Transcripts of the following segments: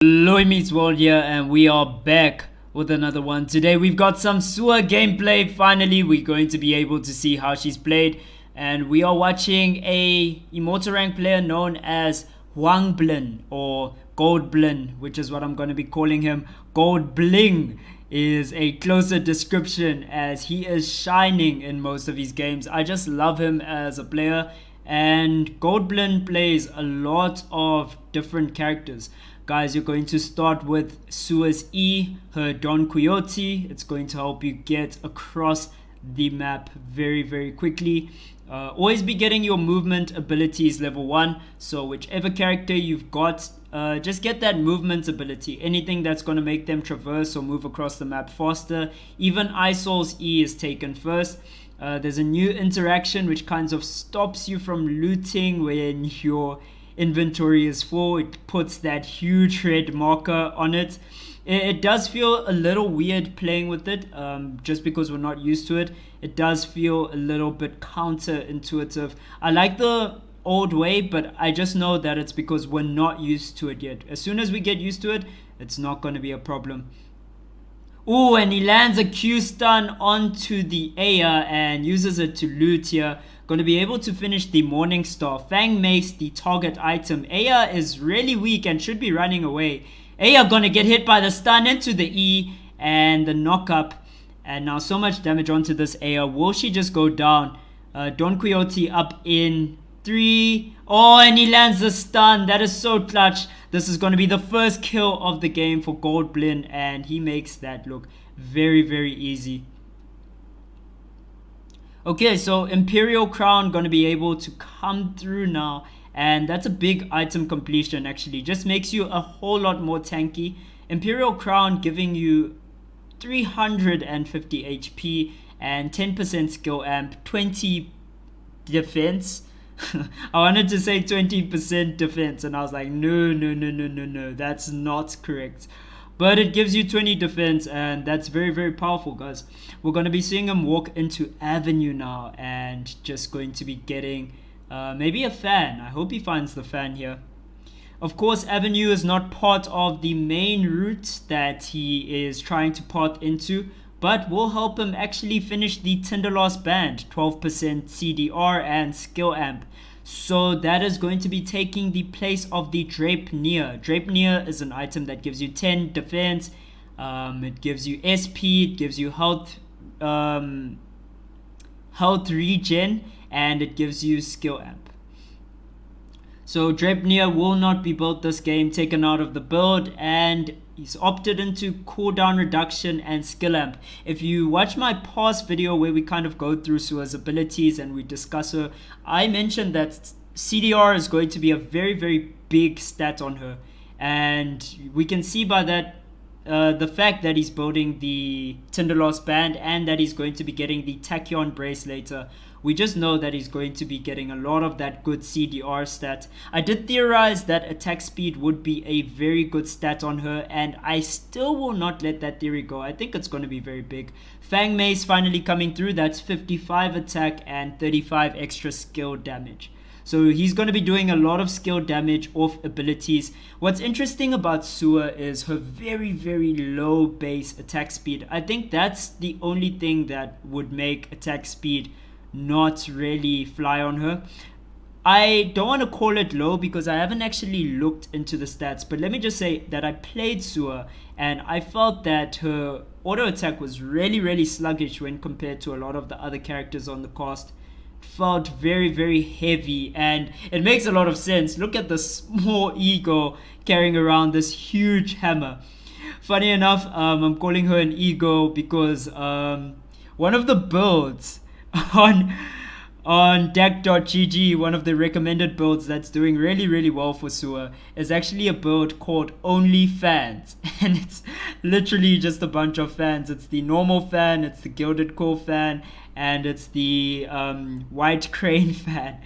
Louis Meets World here, and we are back with another one. Today we've got some Sua gameplay. Finally, we're going to be able to see how she's played, and we are watching a Immortal Ranked player known as HwangBlin or Goldblin, which is what I'm going to be calling him. Goldblin is a closer description as he is shining in most of his games. I just love him as a player, and Goldblin plays a lot of different characters. Guys, you're going to start with Sua's E, her Don Quixote. It's going to help you get across the map very quickly. Always be getting your movement abilities level 1. So whichever character you've got, just get that movement ability. Anything that's going to make them traverse or move across the map faster. Even Isol's E is taken first. There's a new interaction which kind of stops you from looting when your inventory is full. It puts that huge red marker on it. It does feel a little weird playing with it, just because we're not used to it. It does feel a little bit counterintuitive. I like the old way, but I just know that it's because we're not used to it yet. As soon as we get used to it, it's not going to be a problem. Ooh, and he lands a Q stun onto the Aya and uses it to loot here. Going to be able to finish the Morning Star. Fang makes the target item. Aya is really weak and should be running away. Aya gonna get hit by the stun into the E and the knock up. And now so much damage onto this Aya. Will she just go down? Don Quixote up in 3. Oh, and he lands the stun. That is so clutch. This is going to be the first kill of the game for Goldblin, and he makes that look very easy. Okay, so Imperial Crown going to be able to come through now, and that's a big item completion actually. Just makes you a whole lot more tanky. Imperial Crown giving you 350 HP and 10% skill amp, 20 defense. I wanted to say 20% defense, and I was like, no, that's not correct. But it gives you 20 defense, and that's very powerful, guys. We're going to be seeing him walk into Avenue now, and just going to be getting maybe a fan. I hope he finds the fan here. Of course, Avenue is not part of the main route that he is trying to part into, but will help him actually finish the Tinderlost Band, 12% CDR and skill amp. So that is going to be taking the place of the Drapeneer. Drapeneer is an item that gives you 10 defense, it gives you SP, it gives you health regen, and it gives you skill amp. So Drapeneer will not be built this game, taken out of the build, and he's opted into cooldown reduction and skill amp. If you watch my past video where we kind of go through Sua's abilities and we discuss her, I mentioned that CDR is going to be a very big stat on her. And we can see by that the fact that he's building the Tinderlost Band and that he's going to be getting the Tachyon Brace later. We just know that he's going to be getting a lot of that good CDR stat. I did theorize that attack speed would be a very good stat on her, and I still will not let that theory go. I think it's going to be very big. Fang Mace finally coming through. That's 55 attack and 35 extra skill damage. So he's going to be doing a lot of skill damage off abilities. What's interesting about Sua is her very low base attack speed. I think that's the only thing that would make attack speed not really fly on her. I don't want to call it low because I haven't actually looked into the stats, but let me just say that I played Sua and I felt that her auto attack was really sluggish when compared to a lot of the other characters on the cast. It felt very heavy, and it makes a lot of sense. Look at the small ego carrying around this huge hammer. Funny enough, I'm calling her an ego because one of the builds on deck.gg, one of the recommended builds that's doing really well for Sua is actually a build called Only Fans, and it's literally just a bunch of fans. It's the normal fan, it's the Gilded Core fan, and it's the White Crane fan,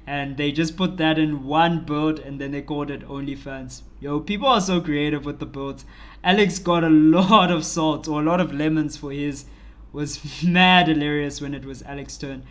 and they just put that in one build and then they called it Only Fans. Yo, people are so creative with the builds. Alex got a lot of salt or a lot of lemons for his. Was mad hilarious when it was Alex's turn.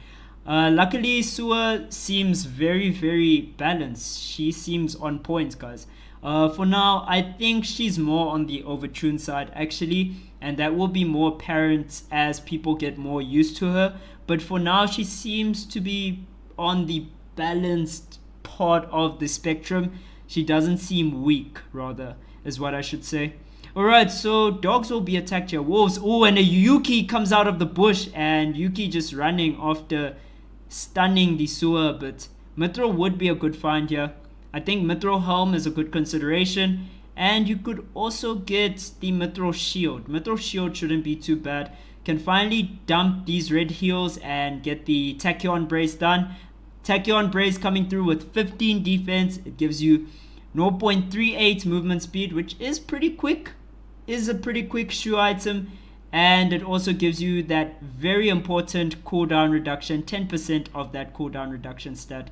Luckily, Sua seems very balanced. She seems on point, guys. For now, I think she's more on the overtuned side actually, and that will be more apparent as people get more used to her. But for now, she seems to be on the balanced part of the spectrum. She doesn't seem weak, rather, is what I should say. Alright, so dogs will be attacked here. Wolves. Oh, and a Yuki comes out of the bush, and Yuki just running after stunning the Sua, but Mithril would be a good find here. I think Mithril Helm is a good consideration, and you could also get the Mithril Shield. Mithril Shield shouldn't be too bad. Can finally dump these red heals and get the Tachyon Brace done. Tachyon Brace coming through with 15 defense. It gives you 0.38 movement speed, which is pretty quick. Is a pretty quick shoe item, and it also gives you that very important cooldown reduction, 10% of that cooldown reduction stat.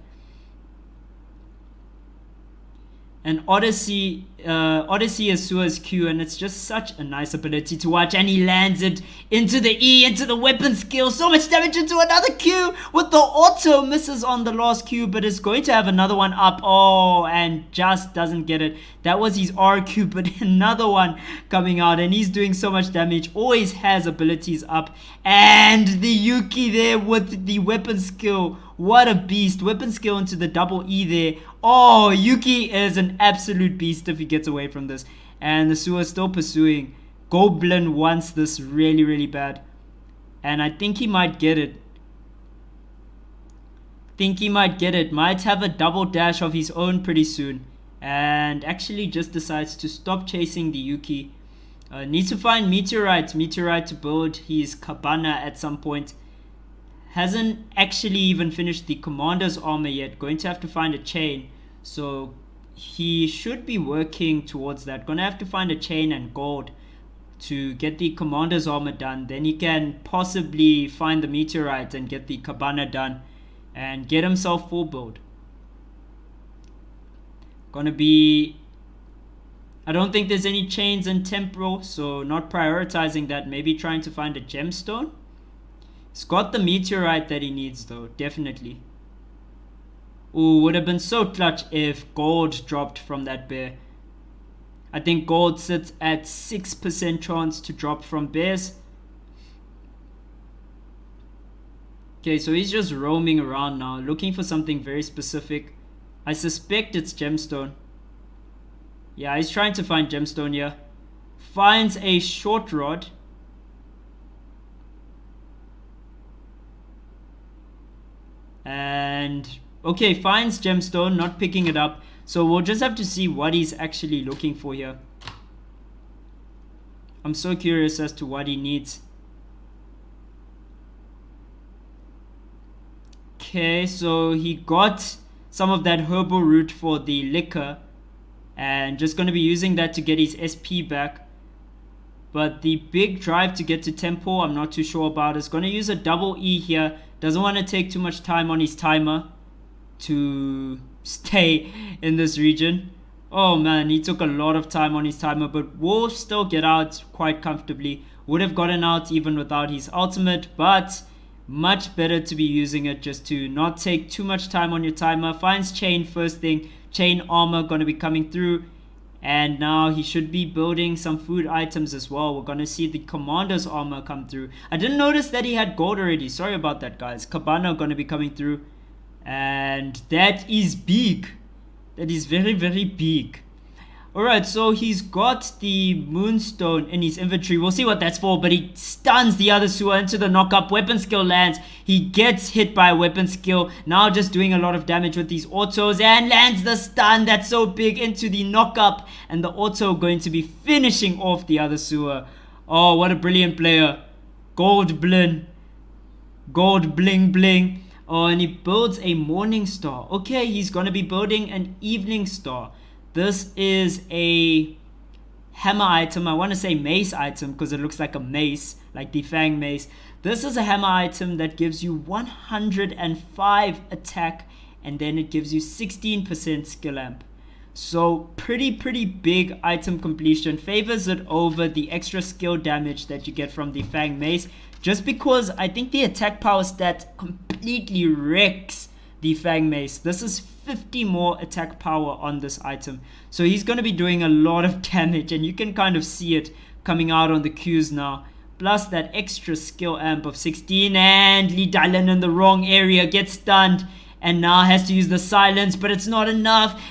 And Odyssey is Sua's Q, and it's just such a nice ability to watch. And he lands it into the E, into the weapon skill. So much damage into another Q with the auto. Misses on the last Q, but is going to have another one up. Oh, and just doesn't get it. That was his RQ, but another one coming out, and he's doing so much damage. Always has abilities up. And the Yuki there with the weapon skill. What a beast. Weapon skill into the double E there. Oh, Yuki is an absolute beast if he gets away from this. And the Sua is still pursuing. Goldblin wants this really, really bad. And I think he might get it. Might have a double dash of his own pretty soon. And actually just decides to stop chasing the Yuki. Needs to find Meteorite to build his Cabana at some point. Hasn't actually even finished the commander's armor yet. Going to have to find a chain. So he should be working towards that. Gonna have to find a chain and gold to get the commander's armor done. Then he can possibly find the meteorite and get the cabana done and get himself full build. Gonna be... I don't think there's any chains in temporal, so not prioritizing that. Maybe trying to find a gemstone. He's got the meteorite that he needs though, definitely. Ooh, would have been so clutch if gold dropped from that bear. I think gold sits at 6% chance to drop from bears. Okay, so he's just roaming around now, looking for something very specific. I suspect it's gemstone. Yeah, he's trying to find gemstone here. Finds a short rod. And okay, finds gemstone, not picking it up. So we'll just have to see what he's actually looking for here. I'm so curious as to what he needs. Okay, so he got some of that herbal root for the liquor, and just going to be using that to get his SP back. But the big drive to get to temple, I'm not too sure about. Is going to use a double E here. Doesn't want to take too much time on his timer to stay in this region. Oh man, he took a lot of time on his timer, but will still get out quite comfortably. Would have gotten out even without his ultimate, but much better to be using it just to not take too much time on your timer. Finds chain first thing. Chain armor going to be coming through. And now he should be building some food items as well. We're going to see the commander's armor come through. I didn't notice that he had gold already. Sorry about that, guys. Cabana going to be coming through. And that is big. That is very, very big. Alright, so he's got the moonstone in his inventory. We'll see what that's for, but he stuns the other Sua into the knock-up. Weapon skill lands. He gets hit by a weapon skill. Now just doing a lot of damage with these autos and lands the stun. That's so big into the knock-up. And the auto going to be finishing off the other Sua. Oh, what a brilliant player. Goldblin. Gold bling bling. Oh, and he builds a morning star. Okay, he's going to be building an evening star. This is a hammer item. I want to say mace item because it looks like a mace, like the Fang mace. This is a hammer item that gives you 105 attack, and then it gives you 16% skill amp. So pretty big item completion. Favors it over the extra skill damage that you get from the Fang mace, just because I think the attack power stat completely wrecks the Fang Mace. This is 50 more attack power on this item. So he's going to be doing a lot of damage, and you can kind of see it coming out on the Qs now. Plus that extra skill amp of 16, and Lee Dylan in the wrong area gets stunned. And now has to use the silence, but it's not enough.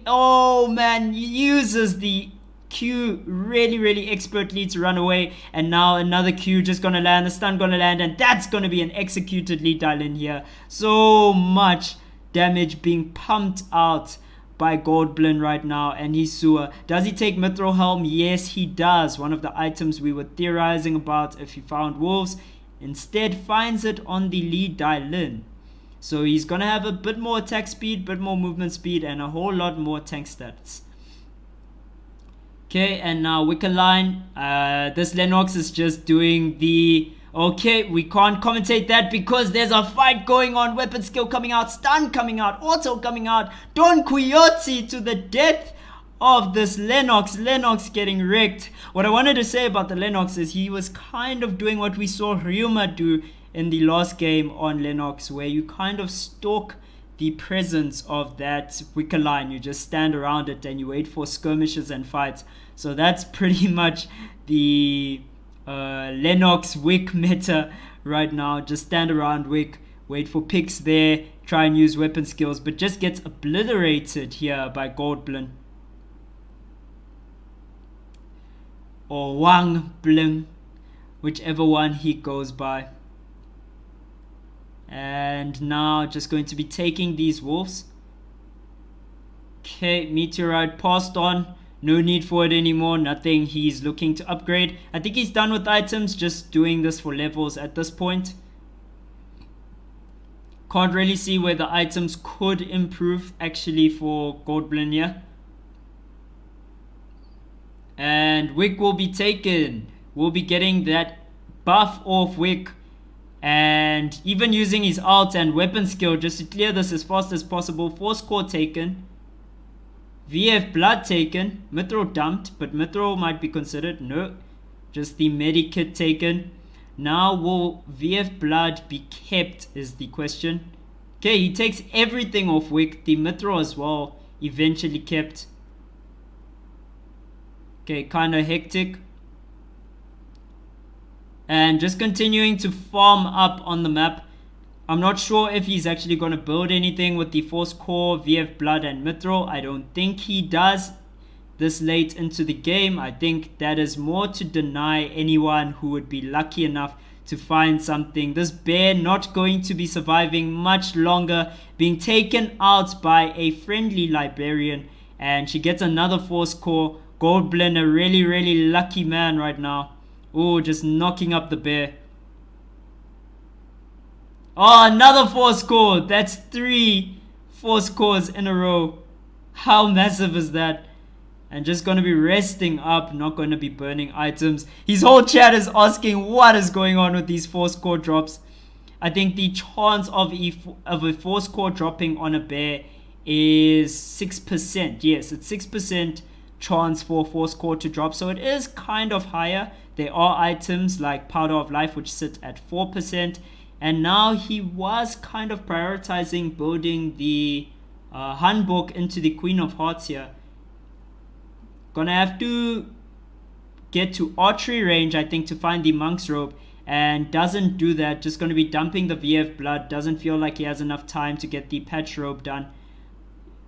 Oh man, uses the Q really expertly to run away. And now another Q just gonna land, the stun gonna land, and that's gonna be an executed Lee Dylan here. So much damage being pumped out by Goldblin right now, and he's Sua. Does he take Mithril Helm? Yes, he does. One of the items we were theorizing about if he found wolves. Instead finds it on the Lee Dylan. So he's gonna have a bit more attack speed, bit more movement speed, and a whole lot more tank stats. Okay, and now Wicker Line. This Lennox is just doing the... Okay, we can't commentate that because there's a fight going on. Weapon skill coming out, stun coming out, auto coming out. Don Quixote to the death of this Lennox. Lennox getting wrecked. What I wanted to say about the Lennox is he was kind of doing what we saw Ryuma do in the last game on Lennox, where you kind of stalk the presence of that Wicker Line. You just stand around it and you wait for skirmishes and fights. So that's pretty much the Lennox Wick meta right now. Just stand around Wick, wait for picks there, try and use weapon skills, but just gets obliterated here by Goldblin. Or HwangBlin, whichever one he goes by. And now just going to be taking these wolves. Okay, Meteorite passed on. No need for it anymore. Nothing he's looking to upgrade. I think he's done with items. Just doing this for levels at this point. Can't really see where the items could improve actually for Goldblin here. And Wick will be taken. We'll be getting that buff off Wick. And even using his ult and weapon skill just to clear this as fast as possible. Force core taken. VF blood taken. Mithril dumped, but Mithril might be considered. No, just the medikit taken. Now will VF blood be kept is the question. Okay, he takes everything off Wick. The Mithril as well eventually kept. Okay, kind of hectic. And just continuing to farm up on the map. I'm not sure if he's actually going to build anything with the Force Core, VF Blood and Mithril. I don't think he does this late into the game. I think that is more to deny anyone who would be lucky enough to find something. This bear not going to be surviving much longer, being taken out by a friendly Liberian. And she gets another Force Core. Goldblin, a really lucky man right now. Oh, just knocking up the bear. Oh, another Force Core. That's 3 Force Cores in a row. How massive is that? And just going to be resting up, not going to be burning items. His whole chat is asking what is going on with these Force Core drops. I think the chance of a Force Core dropping on a bear is 6%. Yes, it's 6% chance for Force Core to drop. So it is kind of higher. There are items like Powder of Life which sit at 4%. And now he was kind of prioritizing building the Hanbok into the Queen of Hearts here. Gonna have to get to archery range, I think, to find the Monk's Robe. And doesn't do that. Just gonna be dumping the VF blood. Doesn't feel like he has enough time to get the Patch Robe done.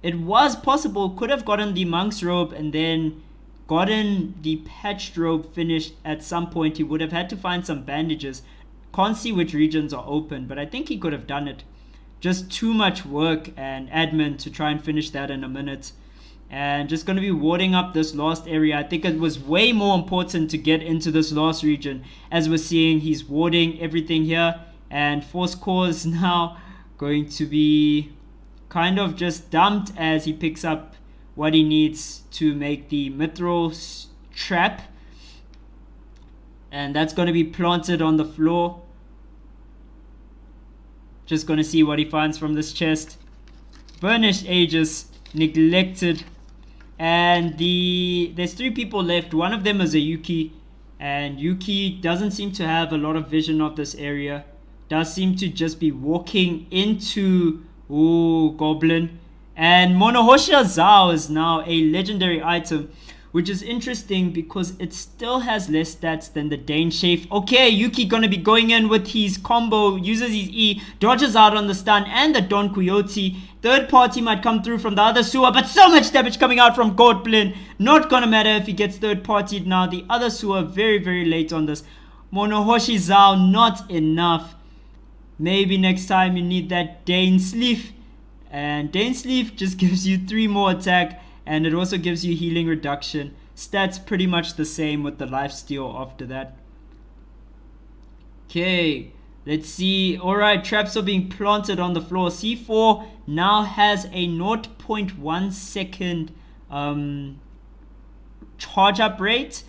It was possible. Could have gotten the Monk's Robe and then gotten the Patched Robe finished at some point. He would have had to find some bandages. Can't see which regions are open, but I think he could have done it. Just too much work and admin to try and finish that in a minute. And just going to be warding up this last area. I think it was way more important to get into this last region. As we're seeing, he's warding everything here. And Force Core is now going to be kind of just dumped as he picks up what he needs to make the Mithril trap. And that's going to be planted on the floor. Just going to see what he finds from this chest. Burnished Aegis. Neglected. And there's 3 people left. One of them is a Yuki. And Yuki doesn't seem to have a lot of vision of this area. Does seem to just be walking into Ooh, Goldblin. And Monohosha Zao is now a legendary item, which is interesting because it still has less stats than the Dane Shafe. Okay, Yuki gonna be going in with his combo, uses his E, dodges out on the stun and the Don Quixote. Third party might come through from the other Sua, but so much damage coming out from Goldblin. Not gonna matter if he gets third partied now. The other Sua very, very late on this. Monohoshi Zao, not enough. Maybe next time you need that Dane Sleeve. And Dane Sleeve just gives you 3 more attack, and it also gives you healing reduction. Stats pretty much the same with the lifesteal after that. Okay, let's see. Alright, traps are being planted on the floor. C4 now has a 0.1 second charge up rate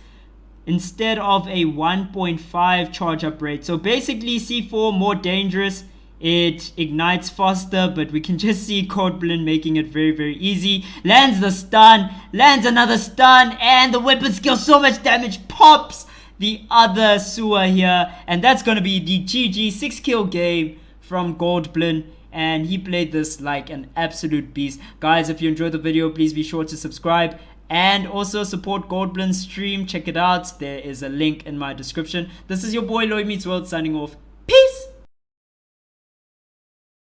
instead of a 1.5 charge up rate. So basically C4 more dangerous. It ignites faster, but we can just see Goldblin making it very, very easy. Lands the stun, lands another stun, and the weapon skill, so much damage, pops the other Sua here. And that's going to be the GG 6-kill game from Goldblin. And he played this like an absolute beast. Guys, if you enjoyed the video, please be sure to subscribe. And also support Goldblin's stream. Check it out. There is a link in my description. This is your boy Loy Meets World signing off. Peace!